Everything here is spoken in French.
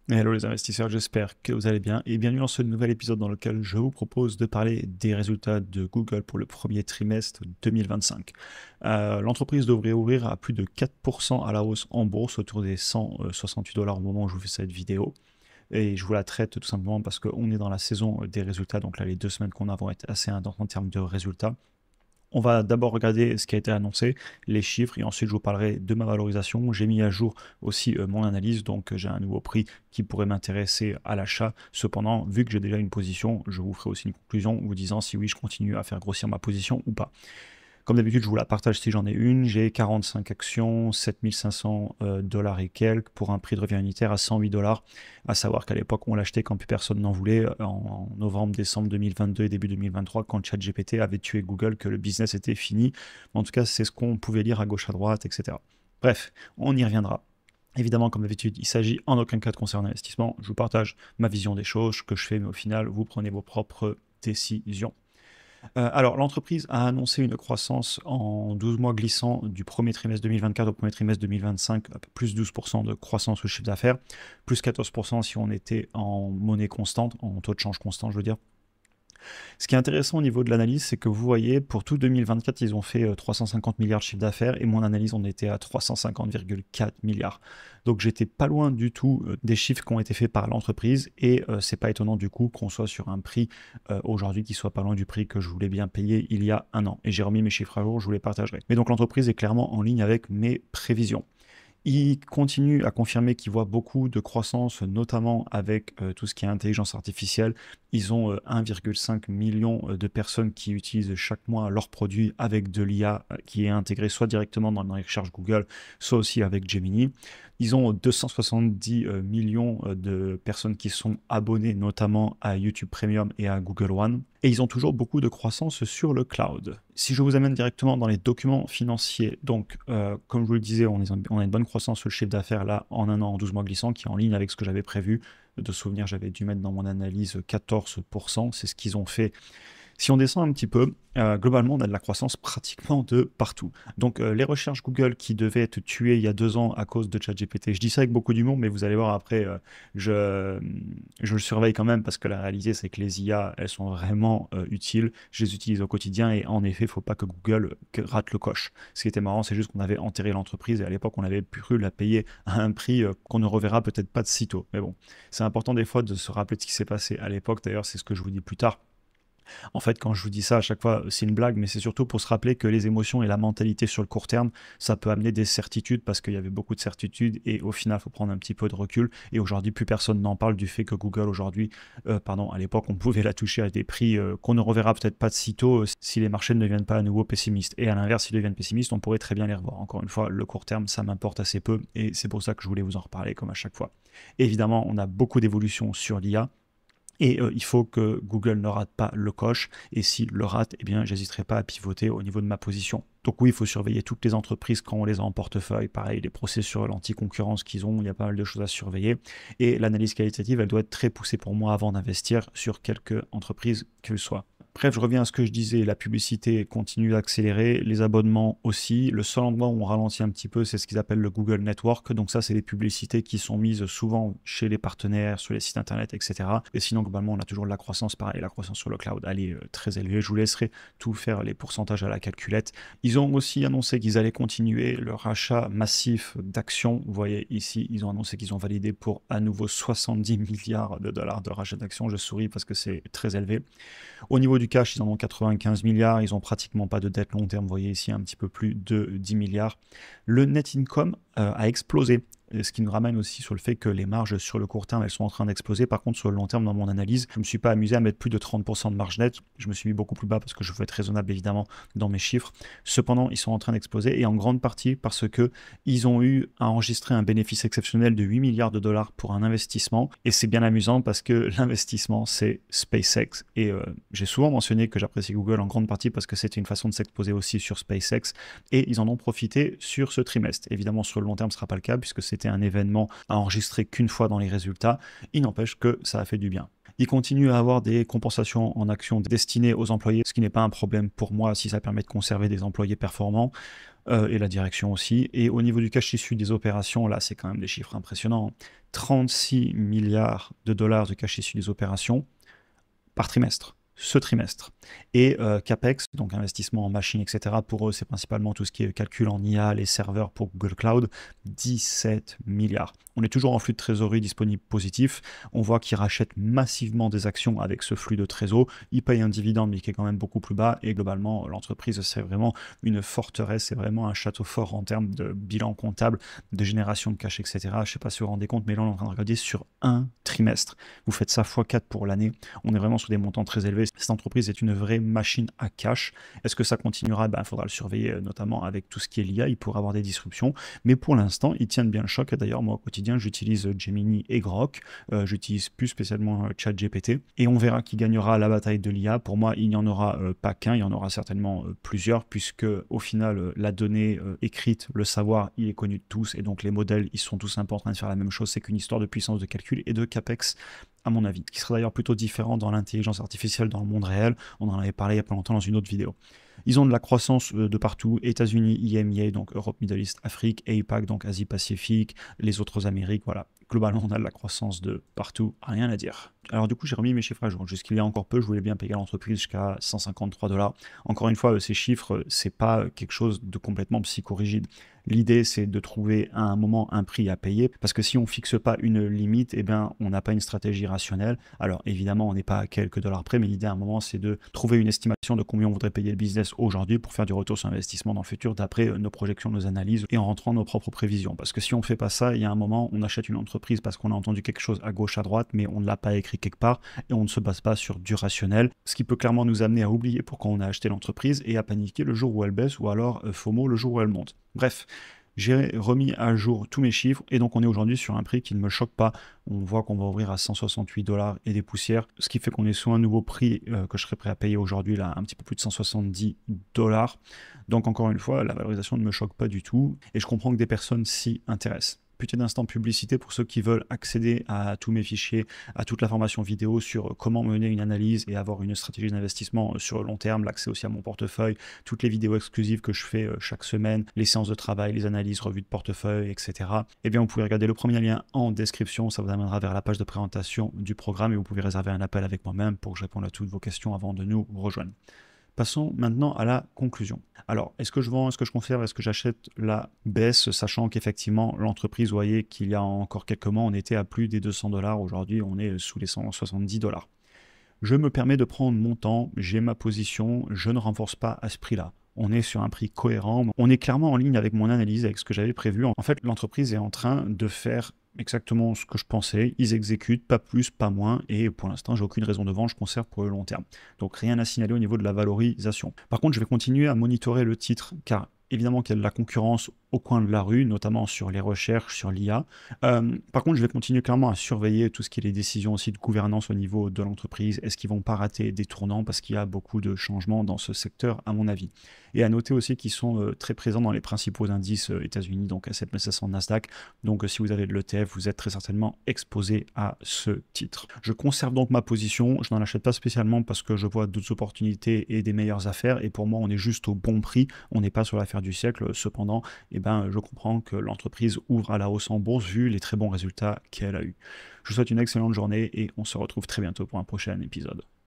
Hello les investisseurs, j'espère que vous allez bien et bienvenue dans ce nouvel épisode dans lequel je vous propose de parler des résultats de Google pour le premier trimestre 2025. L'entreprise devrait ouvrir à plus de 4% à la hausse en bourse, autour des 168 dollars au moment où je vous fais cette vidéo. Et je vous la traite tout simplement parce qu'on est dans la saison des résultats, donc là les 2 semaines qu'on a vont être assez intenses en termes de résultats. On va d'abord regarder ce qui a été annoncé, les chiffres, et ensuite je vous parlerai de ma valorisation. J'ai mis à jour aussi mon analyse, donc j'ai un nouveau prix qui pourrait m'intéresser à l'achat. Cependant, vu que j'ai déjà une position, je vous ferai aussi une conclusion vous disant si oui, je continue à faire grossir ma position ou pas. Comme d'habitude, je vous la partage si j'en ai une. J'ai 45 actions, 7500 dollars et quelques pour un prix de revient unitaire à 108 dollars. À savoir qu'à l'époque, on l'achetait quand plus personne n'en voulait, en novembre, décembre 2022 et début 2023, quand ChatGPT avait tué Google, que le business était fini. En tout cas, c'est ce qu'on pouvait lire à gauche, à droite, etc. Bref, on y reviendra. Évidemment, comme d'habitude, il s'agit en aucun cas de conseil en investissement. Je vous partage ma vision des choses, ce que je fais, mais au final, vous prenez vos propres décisions. Alors, l'entreprise a annoncé une croissance en 12 mois glissant du premier trimestre 2024 au premier trimestre 2025, plus 12% de croissance au chiffre d'affaires, plus 14% si on était en monnaie constante, en taux de change constant, je veux dire. Ce qui est intéressant au niveau de l'analyse, c'est que vous voyez, pour tout 2024, ils ont fait 350 milliards de chiffre d'affaires et mon analyse, on était à 350,4 milliards. Donc j'étais pas loin du tout des chiffres qui ont été faits par l'entreprise et c'est pas étonnant du coup qu'on soit sur un prix aujourd'hui qui soit pas loin du prix que je voulais bien payer il y a un an. Et j'ai remis mes chiffres à jour, je vous les partagerai. Mais donc l'entreprise est clairement en ligne avec mes prévisions. Il continue à confirmer qu'il voit beaucoup de croissance, notamment avec tout ce qui est intelligence artificielle. Ils ont 1,5 million de personnes qui utilisent chaque mois leurs produits avec de l'IA qui est intégrée soit directement dans les recherches Google, soit aussi avec Gemini. Ils ont 270 millions de personnes qui sont abonnées notamment à YouTube Premium et à Google One. Et ils ont toujours beaucoup de croissance sur le cloud. Si je vous amène directement dans les documents financiers, donc comme je vous le disais, on a une bonne croissance sur le chiffre d'affaires là en un an, en 12 mois glissant, qui est en ligne avec ce que j'avais prévu. De souvenir, j'avais dû mettre dans mon analyse 14%, c'est ce qu'ils ont fait. Si on descend un petit peu, globalement, on a de la croissance pratiquement de partout. Donc, les recherches Google qui devaient être tuées il y a 2 ans à cause de ChatGPT, je dis ça avec beaucoup d'humour, mais vous allez voir après, je le surveille quand même parce que la réalité, c'est que les IA, elles sont vraiment utiles. Je les utilise au quotidien et en effet, il ne faut pas que Google rate le coche. Ce qui était marrant, c'est juste qu'on avait enterré l'entreprise et à l'époque, on avait pu la payer à un prix qu'on ne reverra peut-être pas de sitôt. Mais bon, c'est important des fois de se rappeler de ce qui s'est passé à l'époque. D'ailleurs, c'est ce que je vous dis plus tard. En fait, quand je vous dis ça à chaque fois, c'est une blague, mais c'est surtout pour se rappeler que les émotions et la mentalité sur le court terme, ça peut amener des certitudes parce qu'il y avait beaucoup de certitudes et au final, il faut prendre un petit peu de recul. Et aujourd'hui, plus personne n'en parle du fait que Google aujourd'hui, pardon, à l'époque, on pouvait la toucher à des prix qu'on ne reverra peut-être pas de sitôt si les marchés ne deviennent pas à nouveau pessimistes. Et à l'inverse, s'ils deviennent pessimistes, on pourrait très bien les revoir. Encore une fois, le court terme, ça m'importe assez peu et c'est pour ça que je voulais vous en reparler comme à chaque fois. Évidemment, on a beaucoup d'évolutions sur l'IA. Et il faut que Google ne rate pas le coche. Et s'il le rate, eh bien, j'hésiterai pas à pivoter au niveau de ma position. Donc oui, il faut surveiller toutes les entreprises quand on les a en portefeuille. Pareil, les procès sur l'anticoncurrence qu'ils ont, il y a pas mal de choses à surveiller. Et l'analyse qualitative, elle doit être très poussée pour moi avant d'investir sur quelque entreprise qu'elle soit. Bref, je reviens à ce que je disais, la publicité continue d'accélérer, les abonnements aussi. Le seul endroit où on ralentit un petit peu, c'est ce qu'ils appellent le Google Network. Donc ça, c'est les publicités qui sont mises souvent chez les partenaires, sur les sites internet, etc. Et sinon, globalement, on a toujours de la croissance. Pareil, la croissance sur le cloud, elle est très élevée. Je vous laisserai tout faire les pourcentages à la calculette. Ils ont aussi annoncé qu'ils allaient continuer leur achat massif d'actions. Vous voyez ici, ils ont annoncé qu'ils ont validé pour à nouveau 70 milliards de dollars de rachat d'actions. Je souris parce que c'est très élevé. Au niveau du cash, ils en ont 95 milliards, ils n'ont pratiquement pas de dette long terme, vous voyez ici un petit peu plus de 10 milliards. Le net income a explosé, ce qui nous ramène aussi sur le fait que les marges sur le court terme, elles sont en train d'exploser. Par contre, sur le long terme, dans mon analyse, je ne me suis pas amusé à mettre plus de 30% de marge nette. Je me suis mis beaucoup plus bas parce que je veux être raisonnable, évidemment, dans mes chiffres. Cependant, ils sont en train d'exploser et en grande partie parce que ils ont eu à enregistrer un bénéfice exceptionnel de 8 milliards de dollars pour un investissement. Et c'est bien amusant parce que l'investissement, c'est SpaceX. Et j'ai souvent mentionné que j'apprécie Google en grande partie parce que c'était une façon de s'exposer aussi sur SpaceX. Et ils en ont profité sur ce trimestre. Évidemment, sur le long terme, ce ne sera pas le cas puisque c'était un événement à enregistrer qu'une fois dans les résultats. Il n'empêche que ça a fait du bien. Il continue à avoir des compensations en actions destinées aux employés, ce qui n'est pas un problème pour moi si ça permet de conserver des employés performants. et la direction aussi. Et au niveau du cash issu des opérations, là, c'est quand même des chiffres impressionnants. 36 milliards de dollars de cash issu des opérations par trimestre, ce trimestre. Et CAPEX, donc investissement en machines, etc., pour eux, c'est principalement tout ce qui est calcul en IA, les serveurs pour Google Cloud, 17 milliards. On est toujours en flux de trésorerie disponible positif. On voit qu'ils rachètent massivement des actions avec ce flux de trésor. Ils payent un dividende, mais qui est quand même beaucoup plus bas. Et globalement, l'entreprise, c'est vraiment une forteresse, c'est vraiment un château fort en termes de bilan comptable, de génération de cash, etc. Je ne sais pas si vous vous rendez compte, mais là, on est en train de regarder sur un trimestre. Vous faites ça x4 pour l'année. On est vraiment sur des montants très élevés. Cette entreprise est une vraie machine à cash. Est-ce que ça continuera? Il faudra le surveiller, notamment avec tout ce qui est l'IA. Il pourra avoir des disruptions. Mais pour l'instant, ils tiennent bien le choc. Et d'ailleurs, moi, au quotidien, j'utilise Gemini et Grok. J'utilise plus spécialement ChatGPT. Et on verra qui gagnera la bataille de l'IA. Pour moi, il n'y en aura pas qu'un. Il y en aura certainement plusieurs, puisque au final, la donnée écrite, le savoir, il est connu de tous. Et donc, les modèles, ils sont tous un peu en train de faire la même chose. C'est qu'une histoire de puissance de calcul et de CAPEX, à mon avis, qui serait d'ailleurs plutôt différent dans l'intelligence artificielle dans le monde réel. On en avait parlé il n'y a pas longtemps dans une autre vidéo. Ils ont de la croissance de partout, États-Unis, IMEA, donc Europe, Middle East, Afrique, APAC, donc Asie-Pacifique, les autres Amériques, voilà. Globalement, on a de la croissance de partout, rien à dire. Alors du coup, j'ai remis mes chiffres à jour. Jusqu'il y a encore peu, je voulais bien payer l'entreprise jusqu'à 153 $. Encore une fois, ces chiffres, c'est pas quelque chose de complètement psychorigide. L'idée, c'est de trouver à un moment un prix à payer, parce que si on fixe pas une limite, eh bien, on n'a pas une stratégie rationnelle. Alors évidemment, on n'est pas à quelques dollars près, mais l'idée à un moment, c'est de trouver une estimation de combien on voudrait payer le business aujourd'hui pour faire du retour sur investissement dans le futur, d'après nos projections, nos analyses et en rentrant nos propres prévisions. Parce que si on ne fait pas ça, il y a un moment, on achète une entreprise parce qu'on a entendu quelque chose à gauche, à droite, mais on ne l'a pas écrit quelque part et on ne se base pas sur du rationnel, ce qui peut clairement nous amener à oublier pourquoi on a acheté l'entreprise et à paniquer le jour où elle baisse ou alors FOMO le jour où elle monte. Bref. J'ai remis à jour tous mes chiffres et donc on est aujourd'hui sur un prix qui ne me choque pas. On voit qu'on va ouvrir à 168 $ et des poussières, ce qui fait qu'on est sur un nouveau prix que je serais prêt à payer aujourd'hui, là, un petit peu plus de 170 $. Donc encore une fois, la valorisation ne me choque pas du tout et je comprends que des personnes s'y intéressent. Petit instant publicité pour ceux qui veulent accéder à tous mes fichiers, à toute la formation vidéo sur comment mener une analyse et avoir une stratégie d'investissement sur le long terme, l'accès aussi à mon portefeuille, toutes les vidéos exclusives que je fais chaque semaine, les séances de travail, les analyses, revues de portefeuille, etc. Eh bien, vous pouvez regarder le premier lien en description, ça vous amènera vers la page de présentation du programme et vous pouvez réserver un appel avec moi-même pour que je réponde à toutes vos questions avant de nous rejoindre. Passons maintenant à la conclusion. Alors, est-ce que je vends, est-ce que je conserve, est-ce que j'achète la baisse, sachant qu'effectivement, l'entreprise, vous voyez qu'il y a encore quelques mois, on était à plus des 200 $, aujourd'hui on est sous les 170 $. Je me permets de prendre mon temps, j'ai ma position, je ne renforce pas à ce prix-là. On est sur un prix cohérent, on est clairement en ligne avec mon analyse, avec ce que j'avais prévu. En fait, l'entreprise est en train de faire exactement ce que je pensais, ils exécutent, pas plus, pas moins, et pour l'instant, j'ai aucune raison de vendre, je conserve pour le long terme. Donc rien à signaler au niveau de la valorisation. Par contre, je vais continuer à monitorer le titre, car évidemment qu'il y a de la concurrence au coin de la rue, notamment sur les recherches, sur l'IA. Par contre, je vais continuer clairement à surveiller tout ce qui est les décisions aussi de gouvernance au niveau de l'entreprise. Est-ce qu'ils vont pas rater des tournants parce qu'il y a beaucoup de changements dans ce secteur, à mon avis. Et à noter aussi qu'ils sont très présents dans les principaux indices États-Unis, donc S&P 500, Nasdaq. Donc si vous avez de l'ETF, vous êtes très certainement exposé à ce titre. Je conserve donc ma position. Je n'en achète pas spécialement parce que je vois d'autres opportunités et des meilleures affaires. Et pour moi, on est juste au bon prix. On n'est pas sur l'affaire du siècle. Cependant, je comprends que l'entreprise ouvre à la hausse en bourse vu les très bons résultats qu'elle a eus. Je vous souhaite une excellente journée et on se retrouve très bientôt pour un prochain épisode.